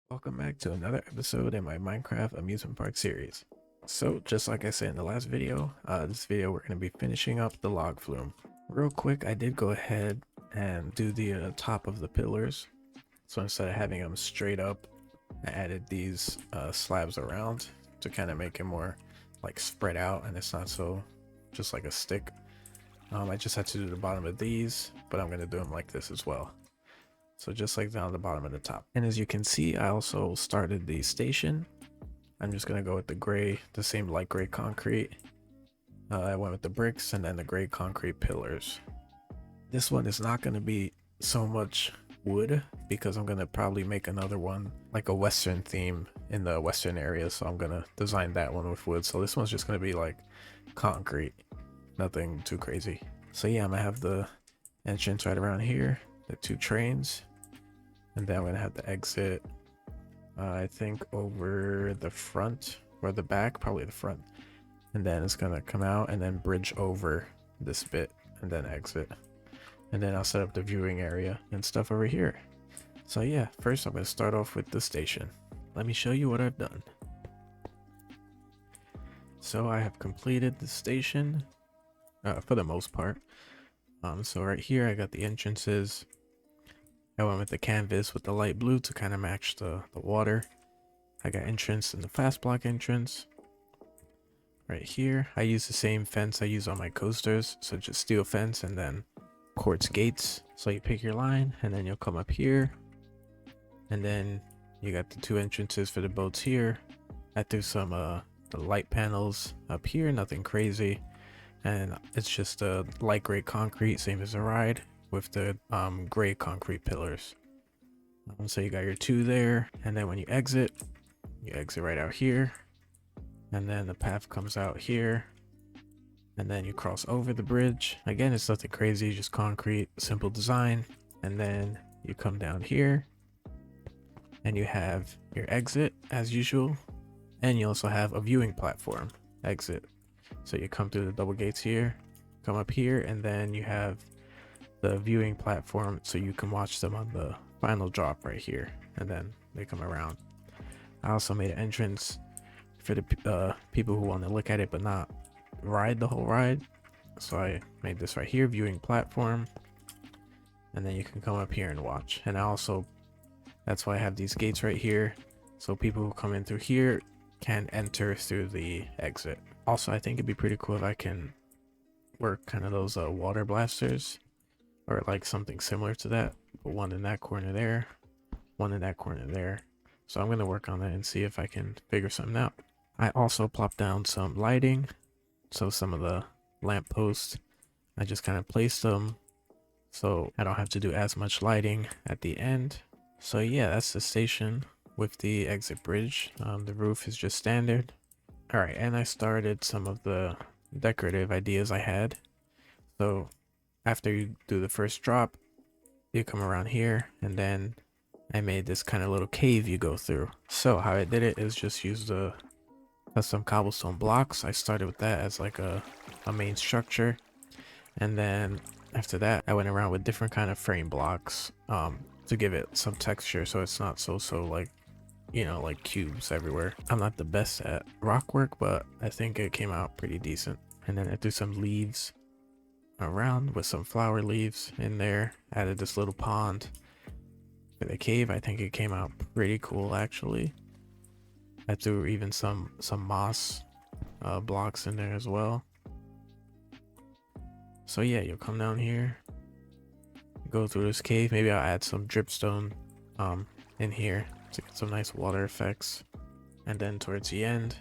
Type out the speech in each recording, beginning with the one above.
Welcome back to another episode in my Minecraft amusement park series. So, just like I said in the last video, this video we're going to be finishing up the log flume. Real quick, I did go ahead and do the top of the pillars. So instead of having them straight up, I added these slabs around to kind of make it more like spread out, and it's not so just like a stick. I just had to do the bottom of these, but I'm going to do them like this as well. So just like down the bottom and the top. And as you can see, I also started the station. I'm just going to go with the gray, the same light gray concrete. I went with the bricks and then the gray concrete pillars. This one is not going to be so much wood because I'm going to probably make another one like a western theme in the western area. So I'm going to design that one with wood. So this one's just going to be like concrete, nothing too crazy. So yeah, I'm going to have the entrance right around here, the two trains. And then I'm gonna have the exit, I think over the front or the back, probably the front. And then it's gonna come out and then bridge over this bit and then exit. And then I'll set up the viewing area and stuff over here. So yeah, first I'm gonna start off with the station. Let me show you what I've done. So I have completed the station for the most part. So right here I got the entrances. I went with the canvas with the light blue to kind of match the water. I got entrance in the fast block entrance. Right here, I use the same fence I use on my coasters. So just steel fence and then quartz gates. So you pick your line and then you'll come up here. And then you got the two entrances for the boats here. I threw some the light panels up here, nothing crazy. And it's just a light gray concrete, same as the ride, with the gray concrete pillars. So you got your two there, and then when you exit right out here, and then the path comes out here, and then you cross over the bridge. Again, it's nothing crazy, just concrete, simple design. And then you come down here and you have your exit as usual, and you also have a viewing platform exit. So you come through the double gates here, come up here, and then you have the viewing platform so you can watch them on the final drop right here, and then they come around. I also made an entrance for the people who want to look at it but not ride the whole ride. So I made this right here, viewing platform, and then you can come up here and watch. And I also, that's why I have these gates right here, so people who come in through here can enter through the exit. Also, I think it'd be pretty cool if I can work kind of those water blasters, or like something similar to that, but one in that corner there, one in that corner there. So I'm going to work on that and see if I can figure something out. I also plopped down some lighting. So some of the lamp posts, I just kind of placed them so I don't have to do as much lighting at the end. So yeah, that's the station with the exit bridge. The roof is just standard. All right, and I started some of the decorative ideas I had. So after you do the first drop, you come around here, and then I made this kind of little cave you go through. So how I did it is just use the custom cobblestone blocks. I started with that as like a main structure, and then after that I went around with different kind of frame blocks to give it some texture, so it's not so like, you know, like cubes everywhere. I'm not the best at rock work, but I think it came out pretty decent. And then I threw some leaves around with some flower leaves in there, added this little pond for the cave. I think it came out pretty cool actually. I threw even some moss blocks in there as well. So yeah, you'll come down here, go through this cave. Maybe I'll add some dripstone in here to get some nice water effects. And then towards the end,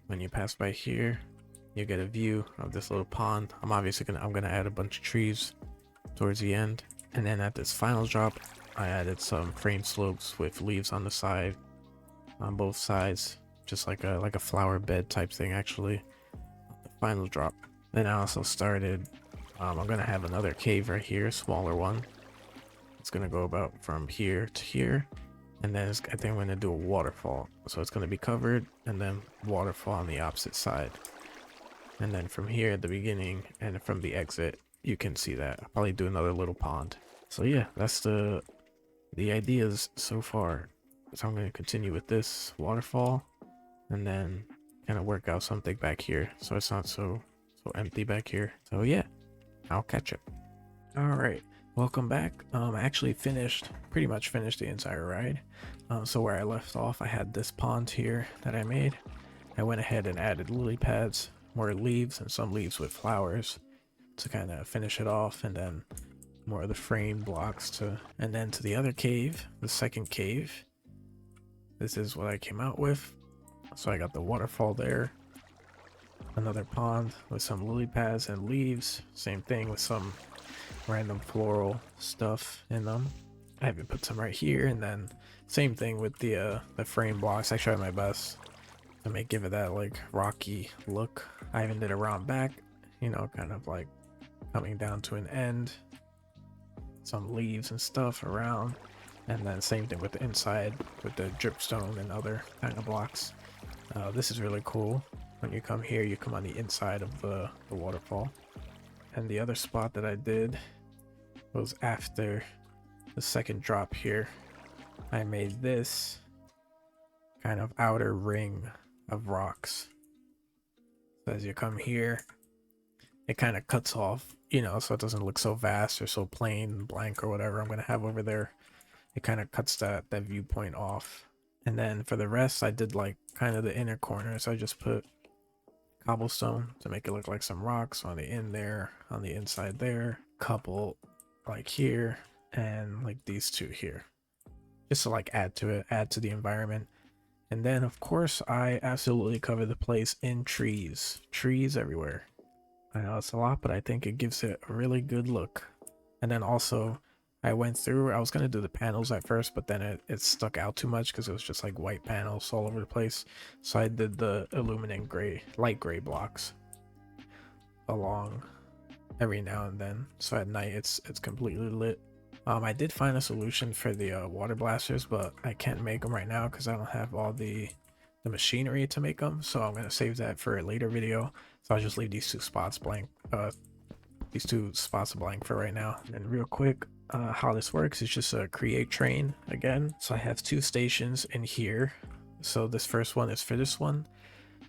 when you pass by here, you get a view of this little pond. I'm gonna add a bunch of trees towards the end. And then at this final drop, I added some frame slopes with leaves on the side, on both sides, just like a flower bed type thing actually. The final drop. Then I also started, I'm gonna have another cave right here, smaller one. It's gonna go about from here to here, and then I think I'm gonna do a waterfall. So it's gonna be covered, and then waterfall on the opposite side. And then from here at the beginning and from the exit, you can see that. I'll probably do another little pond. So yeah, that's the ideas so far. So I'm going to continue with this waterfall and then kind of work out something back here so it's not so empty back here. So yeah, I'll catch it. All right, welcome back. I actually pretty much finished the entire ride. So where I left off, I had this pond here that I made. I went ahead and added lily pads, more leaves, and some leaves with flowers to kind of finish it off, and then more of the frame blocks and then to the other cave, the second cave. This is what I came out with. So I got the waterfall there, another pond with some lily pads and leaves, same thing with some random floral stuff in them. I even put some right here, and then same thing with the frame blocks. I tried my best to give it that like rocky look. I even did a round back, you know, kind of like coming down to an end, some leaves and stuff around, and then same thing with the inside with the dripstone and other kind of blocks. This is really cool. When you come here, you come on the inside of the waterfall. And the other spot that I did was after the second drop here. I made this kind of outer ring of rocks. So as you come here, it kind of cuts off, you know, so it doesn't look so vast or so plain, blank or whatever I'm going to have over there. It kind of cuts that viewpoint off. And then for the rest, I did like kind of the inner corners. I just put cobblestone to make it look like some rocks on the end there, on the inside there, couple like here, and like these two here, just to like add to it, add to the environment. And then of course I absolutely cover the place in trees everywhere. I know it's a lot, but I think it gives it a really good look. And then also I went through, I was going to do the panels at first, but then it stuck out too much because it was just like white panels all over the place. So I did the illuminant gray, light gray blocks along every now and then. So at night it's completely lit. I did find a solution for the water blasters, but I can't make them right now because I don't have all the machinery to make them. So I'm going to save that for a later video. So I'll just leave these two spots blank. These two spots blank for right now. And real quick, how this works is just a create train again. So I have two stations in here. So this first one is for this one.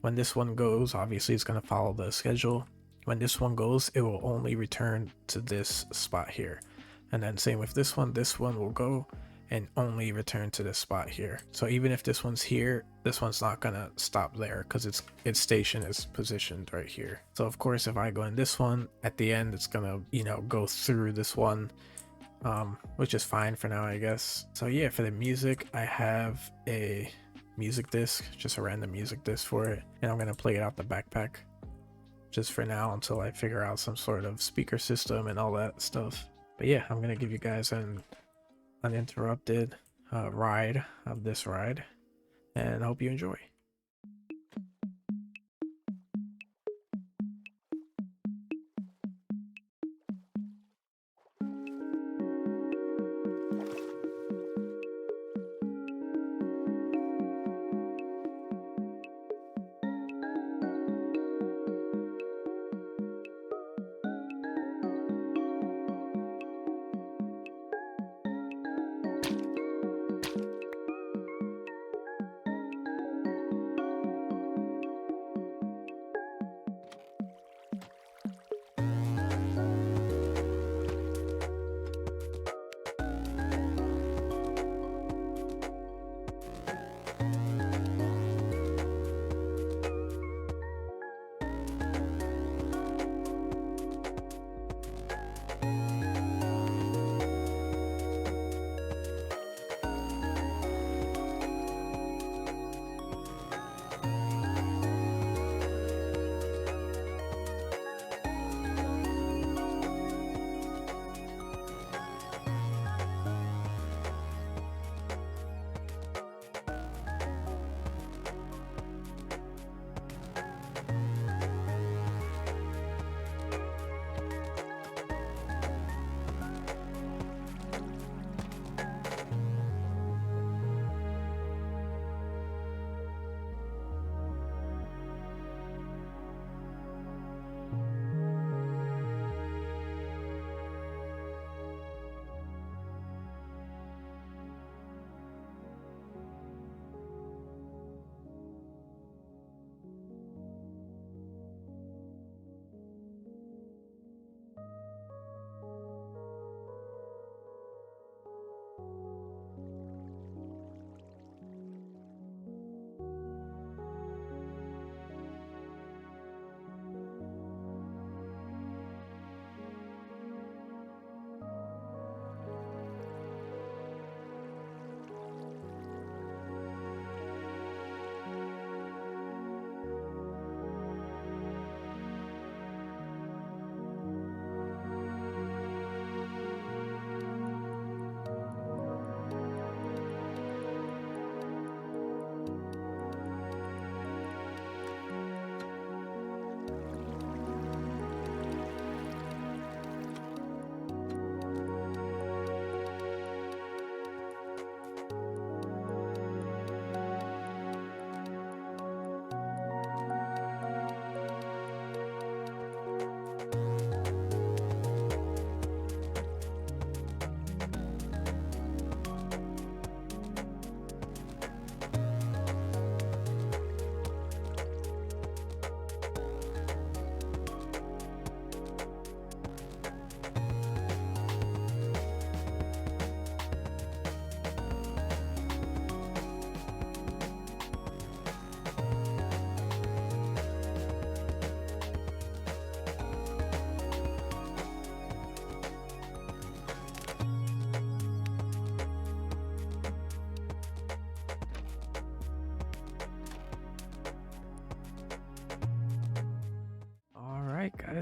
When this one goes, obviously it's going to follow the schedule. When this one goes, it will only return to this spot here. And then same with this one will go and only return to this spot here. So even if this one's here, this one's not gonna stop there because its station is positioned right here. So of course, if I go in this one, at the end, it's gonna, you know, go through this one, which is fine for now, I guess. So yeah, for the music, I have a music disc, just a random music disc for it. And I'm gonna play it out the backpack just for now until I figure out some sort of speaker system and all that stuff. But yeah, I'm gonna give you guys an uninterrupted ride of this ride, and I hope you enjoy.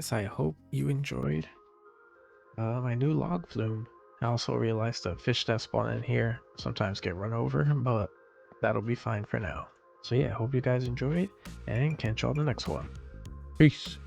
guys, I hope you enjoyed my new log flume. I also realized the fish that spawn in here sometimes get run over, but that'll be fine for now. So yeah, hope you guys enjoyed, and catch y'all in the next one. Peace.